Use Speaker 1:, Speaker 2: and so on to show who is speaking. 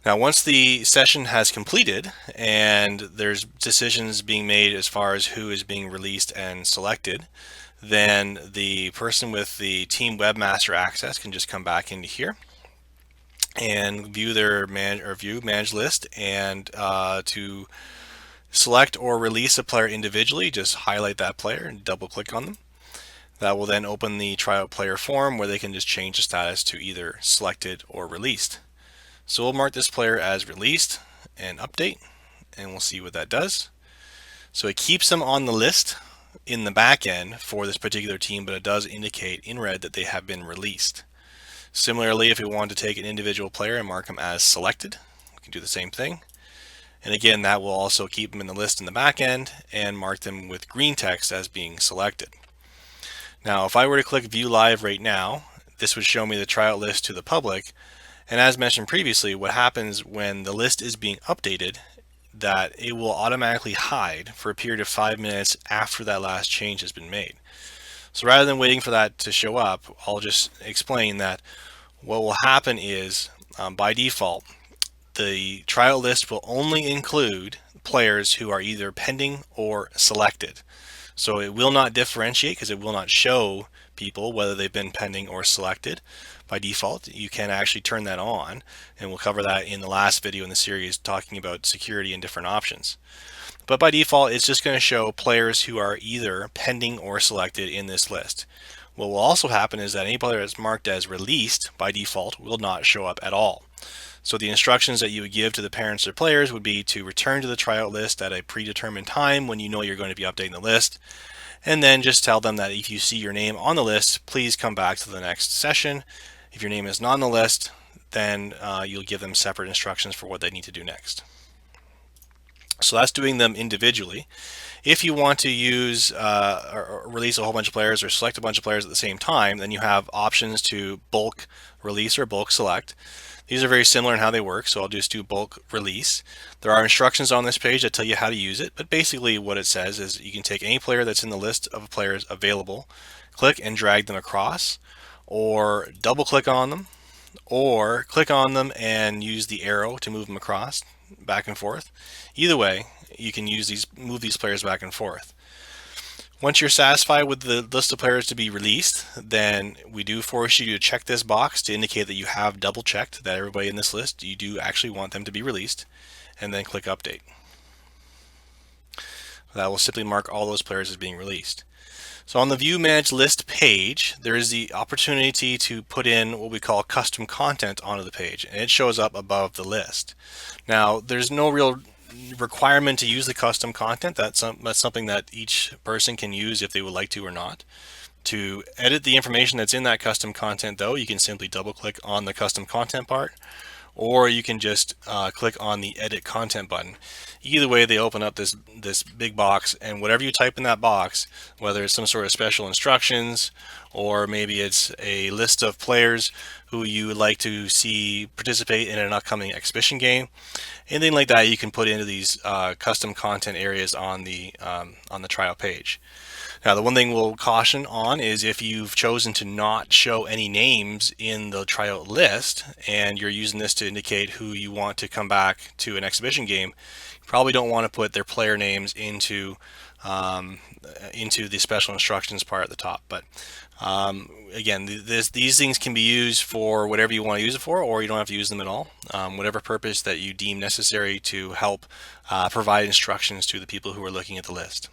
Speaker 1: Now, once the session has completed and there's decisions being made as far as who is being released and selected, then the person with the team webmaster access can just come back into here and view their manage list, and to select or release a player individually, just highlight that player and double click on them. That will then open the tryout player form where they can just change the status to either selected or released. So we'll mark this player as released and update, and we'll see what that does. So it keeps them on the list in the back end for this particular team, but it does indicate in red that they have been released. Similarly, if we want to take an individual player and mark them as selected, we can do the same thing. And again, that will also keep them in the list in the back end and mark them with green text as being selected. Now, if I were to click View Live right now, this would show me the tryout list to the public. And as mentioned previously, what happens when the list is being updated, that it will automatically hide for a period of 5 minutes after that last change has been made. So rather than waiting for that to show up, I'll just explain that what will happen is, by default, the trial list will only include players who are either pending or selected. So it will not differentiate because it will not show people whether they've been pending or selected. By default, you can actually turn that on, and we'll cover that in the last video in the series talking about security and different options. But by default, it's just going to show players who are either pending or selected in this list. What will also happen is that any player that's marked as released by default will not show up at all. So the instructions that you would give to the parents or players would be to return to the tryout list at a predetermined time when you know you're going to be updating the list, and then just tell them that if you see your name on the list, please come back to the next session. If your name is not on the list, then you'll give them separate instructions for what they need to do next. So that's doing them individually. If you want to use or release a whole bunch of players or select a bunch of players at the same time, then you have options to bulk release or bulk select. These are very similar in how they work, so I'll just do bulk release. There are instructions on this page that tell you how to use it, but basically what it says is you can take any player that's in the list of players available, click and drag them across, or double click on them, or click on them and use the arrow to move them across, back and forth. Either way, you can move these players back and forth. Once you're satisfied with the list of players to be released, then we do force you to check this box to indicate that you have double checked that everybody in this list, you do actually want them to be released, and then click update. That will simply mark all those players as being released. So on the View Manage List page, there is the opportunity to put in what we call custom content onto the page, and it shows up above the list. Now, there's no real requirement to use the custom content. That's something that each person can use if they would like to or not. To edit the information that's in that custom content, though, you can simply double click on the custom content part, or you can just click on the edit content button. Either way, they open up this big box, and whatever you type in that box, whether it's some sort of special instructions or maybe it's a list of players who you would like to see participate in an upcoming exhibition game, anything like that, you can put into these custom content areas on the trial page. Now, the one thing we'll caution on is if you've chosen to not show any names in the tryout list and you're using this to indicate who you want to come back to an exhibition game, you probably don't want to put their player names into the special instructions part at the top. But again, these things can be used for whatever you want to use it for, or you don't have to use them at all. Whatever purpose that you deem necessary to help provide instructions to the people who are looking at the list.